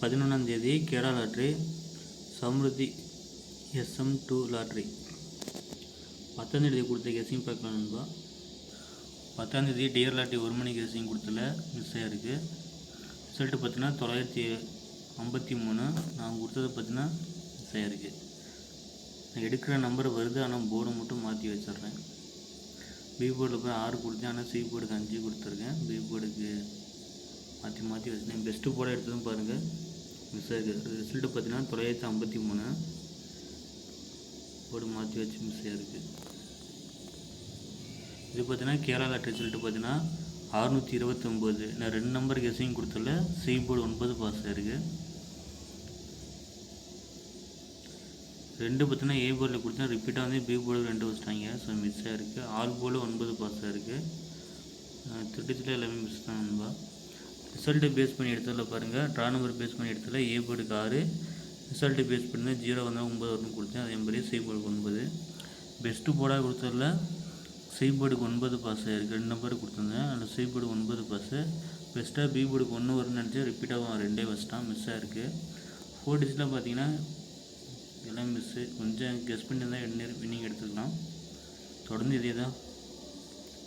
11 Kerala lottery Samriddhi SM2 lottery 10 கொடுத்த guessing பார்க்கலாம் நண்பா. 10 டியர் லாட்ரி 1 மணி கெஸிங் கொடுத்தல மிஸ் ஆகிருக்கு. ரிசல்ட்டு பார்த்தீங்கன்னா 953. நான் கொடுத்தது பார்த்தீங்கன்னா மிஸ் ஆகிருக்கு. நான் எடுக்கிற நம்பர் வருது, ஆனால் போர்டு மட்டும் மாற்றி வச்சிட்றேன். பி போர்டில் போய் 6 கொடுத்தேன், ஆனால் சி போர்டுக்கு 5 கொடுத்துருக்கேன். பி போர்டுக்கு மாற்றி வச்சுட்டேன். பெஸ்ட்டு போர்டை எடுத்ததும் பாருங்கள் மிஸ் ஆகிருக்கு. ரிசல்ட்டு பார்த்தீங்கன்னா 953. போர்டு மாற்றி வச்சு மிஸ் ஆகிருக்கு. இது பார்த்தீங்கன்னா கேரளா லாட்ரி ரிசல்ட்டு பார்த்தீங்கன்னா 629. நான் 2 நம்பர் கெஸிங் கொடுத்தல சி போர்டு 9 பாஸ் ஆகிருக்கு. 2 பார்த்தீங்கன்னா ஏ போர்டில் கொடுத்தா ரிப்பீட்டாக வந்து பி போர்டு 2 வச்சுட்டாங்க. ஸோ மிஸ் ஆகிருக்கு. ஆல் போர்டு 9 பாஸ் ஆகிருக்கு. திருட்டிச்சில் எல்லாமே மிஸ் தான் நண்பா. ரிசல்ட்டு பேஸ் பண்ணி எடுத்ததில் பாருங்கள், ட்ரா நம்பர் பேஸ் பண்ணி எடுத்ததில் ஏ போர்டுக்கு 6, ரிசல்ட்டு பேஸ் பண்ணி 0 வந்தால் 9 வரணும் கொடுத்தேன். அதே மாதிரி சி போர்டுக்கு 9. பெஸ்ட்டு போர்டாக கொடுத்ததில் சி போர்டுக்கு 9 பாஸ் ஆகிருக்கு. 2 நம்பர் கொடுத்துருந்தேன், அதில் சி போர்டு 9 பாஸு. பெஸ்ட்டாக பி போர்டுக்கு 1 வரும்னு நினச்சி ரிப்பீட்டாக 2 வச்சுட்டான், மிஸ் ஆகிருக்கு. 4 டிஜிட்டில் பார்த்தீங்கன்னா எல்லாம் மிஸ்ஸு. கொஞ்சம் கெஸ் பண்ணி தான் வின்னிங் எடுத்துக்கலாம். தொடர்ந்து இதே தான்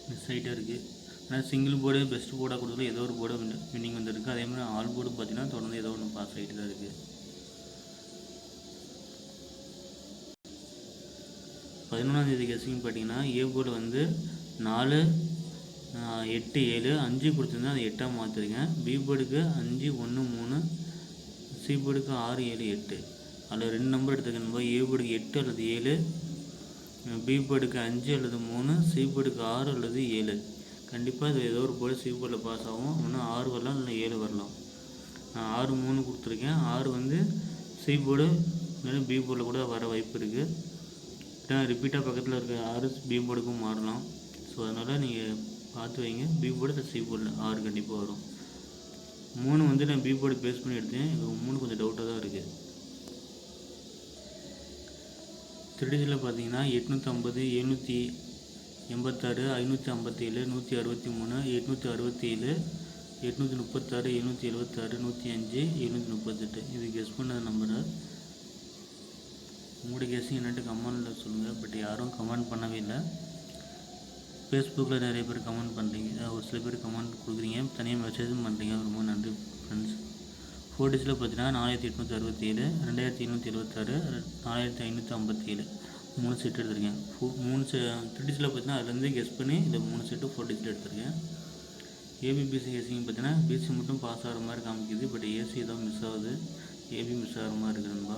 மிஸ் ஆகிட்டே இருக்குது. ஆனால் சிங்கிள் போர்டு பெஸ்ட் போர்டாக கொடுத்தது ஏதோ ஒரு போர்டு வின்னிங் வந்துருக்கு. அதே மாதிரி ஆல் போர்டு பார்த்தீங்கன்னா தொடர்ந்து ஏதோ ஒன்று பாஸ் ஆகிட்டு தான் இருக்குது. 11 கெஸிங் பார்த்தீங்கன்னா ஏ போர்டு வந்து 4, 8, 7, 5 கொடுத்துருந்தேன், அது 8ஆக மாற்றிருக்கேன். பி போர்டுக்கு 5, 1, 3, சி போர்டுக்கு 6, 7, 8. அதில் 2 நம்பர் எடுத்துக்கணும். ஏ போர்டுக்கு 8 அல்லது 7, பி போர்டுக்கு 5 அல்லது 3, சி போர்டுக்கு 6 அல்லது 7. கண்டிப்பாக இது ஏதோ ஒரு போர்டு சி போர்டில் பாஸ் ஆகும். இன்னும் 6 வரலாம், இல்லை 7 வரலாம். நான் 6, 3 கொடுத்துருக்கேன். 6 வந்து சி போர்டு இல்லை பி போர்டில் கூட வர வாய்ப்பு இருக்குது. ரிப்பீட்டாக பக்கத்தில் இருக்க 6 பி போர்டுக்கும் மாறலாம். ஸோ அதனால் நீங்கள் பார்த்து வைங்க. பி போர்டு இல்லை சி போர்டில் 6 கண்டிப்பாக வரும். 3 வந்து நான் பி போர்டு பேஸ் பண்ணி எடுத்தேன். இது 3 கொஞ்சம் டவுட்டாக தான் இருக்குது. திருடிச்சில் பார்த்தீங்கன்னா 850, 786, 557, 163, 867, 836, 776, 105, 738. இது கெஸ் பண்ண நம்பரு. உங்களுடைய கெஸ்ஸிங் என்னட்டு கமெண்டில் சொல்லுங்கள். பட் யாரும் கமெண்ட் பண்ணவே இல்லை. ஃபேஸ்புக்கில் நிறைய பேர் கமெண்ட் பண்ணுறீங்க, ஒரு சில பேர் கமெண்ட் கொடுக்குறீங்க, தனியாக மெசேஜும் பண்ணுறீங்க. ரொம்ப நன்றி ஃப்ரெண்ட்ஸ். 4 டிஜிட்டில் பார்த்தீங்கன்னா 4867, 2776, 4557 3 செட் எடுத்திருக்கேன். 3 3 டிஜிட்டில் பார்த்தீங்கன்னா அதுலேருந்து கெஸ் பண்ணி இந்த 3 செட்டு 4 டிஜிட்டில் எடுத்திருக்கேன். ஏபிபிசி கெஸிங் பார்த்தீங்கன்னா பிசி மட்டும் பாஸ் ஆகிற மாதிரி காமிக்குது. பட் ஏசி தான் மிஸ் ஆகுது. ஏபி மிஸ் ஆகிற மாதிரி இருக்குதுன்பா.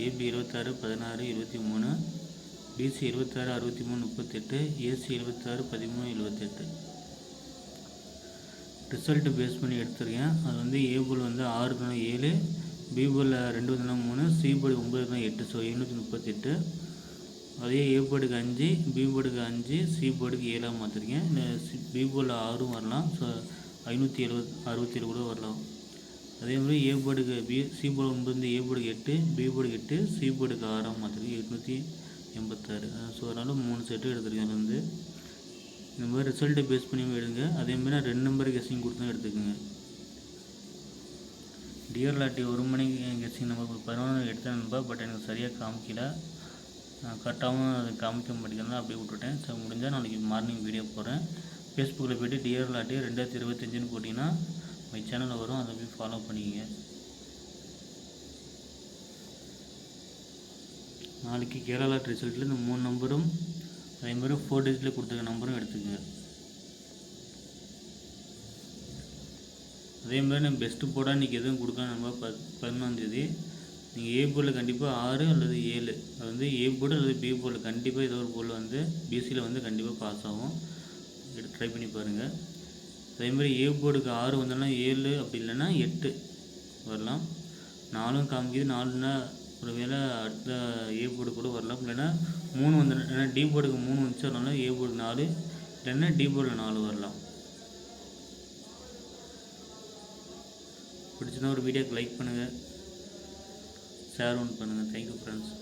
AB 26, 16, 23, BC 26, 63, 38, AC 26, 13, 78. Result base பண்ணி எடுத்துருக்கேன். அது வந்து ஏ போர்டு வந்து 6 7, பி போர்டில் 2 3, சி போர்டு 9 8. ஸோ 738. அதே ஏ போர்டுக்கு 5, பி போர்டுக்கு 5, சி போர்டுக்கு 7ஆக மாற்றிருக்கேன். இந்த பி போர்டில் 6 வரலாம். ஸோ 567 கூட வரலாம். அதே மாதிரி ஏ போர்டுக்கு சி போர்டு 9, ஏ போர்டுக்கு 8, பி போர்டுக்கு 8, சி போர்டுக்கு 6ஆக மாற்றிருக்கேன். 886. ஸோ அதனால் 3 செட்டு எடுத்துருக்கேன். அது வந்து இந்த மாதிரி ரிசல்ட்டை பேஸ் பண்ணி எடுங்க. அதேமாதிரி நான் 2 நம்பர் கெஸிங் கொடுத்து எடுத்துக்கோங்க. டியர் லாட்டி 1 மணி கெஸிங் நம்ம 11 எடுத்தேன் நண்பா. பட் எனக்கு சரியாக காமிக்கல. கரெக்டாகவும் அது காமிக்க மாட்டேங்கிறதுனால அப்படியே விட்டுட்டேன். ஸோ முடிஞ்சால் நாளைக்கு மார்னிங் வீடியோ போடுறேன். ஃபேஸ்புக்கில் போய்ட்டு டியர் லாட்டி 2025 போட்டிங்கன்னா மை சேனலில் வரும். அதை போய் ஃபாலோ பண்ணிக்கங்க. நாளைக்கு கேரளா லாட்ரி ரிசல்ட்டில் இந்த 3 நம்பரும் அதே மாதிரி 4 டிஜிட்டில் கொடுத்துருக்க நம்பரும் எடுத்துக்கங்க. அதே மாதிரி நான் பெஸ்ட்டு போர்டாக இன்றைக்கி எதுவும் கொடுக்கலாம். நம்ம 11 நீங்கள் ஏ போர்டில் கண்டிப்பாக 6 அல்லது 7, அது வந்து ஏ போர்டு அல்லது பி போர்டில் கண்டிப்பாக ஏதோ ஒரு போர்டில் வந்து பிசியில் வந்து கண்டிப்பாக பாஸ் ஆகும். ட்ரை பண்ணி பாருங்கள். அதே மாதிரி ஏ போர்டுக்கு 6 வந்தோன்னா 7, அப்படி இல்லைன்னா 8 வரலாம். 4 காமிக்குது. 4னா ஒரு வேளை அடுத்த ஏ போர்டு கூட வரலாம். இல்லைன்னா 3 வந்து ஏன்னா டி போர்டுக்கு 3 வந்துச்சு, அதனால ஏ போர்டு 4, இல்லைன்னா டி போர்டில் 4 வரலாம். பிடிச்சதுன்னா ஒரு வீடியோக்கு லைக் பண்ணுங்கள், ஷேர் ஒன்று பண்ணுங்கள். Thank you friends.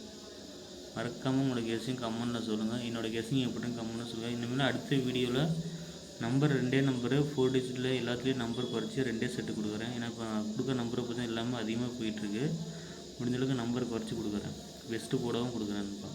மறக்காமல் உங்களோட கெஸ்ஸிங் கமெண்ட்டில் சொல்லுங்கள். என்னோடய கெஸ்ஸிங் எப்படின்னு கமெண்ட்டில் சொல்லுங்கள். இனிமேல் அடுத்த வீடியோவில் நம்பர் 2 நம்பரு 4 டிஜிட்டில் எல்லாத்துலேயும் நம்பர் குறைச்சி 2 செட்டு கொடுக்குறேன். ஏன்னா இப்போ கொடுக்குற நம்பரை பார்த்தா எல்லாமே அதிகமாக போயிட்டுருக்கு. முடிஞ்சளவுக்கு நம்பர் குறைச்சி கொடுக்குறேன். பெஸ்ட்டு போடவும் கொடுக்குறேன்ப்பா.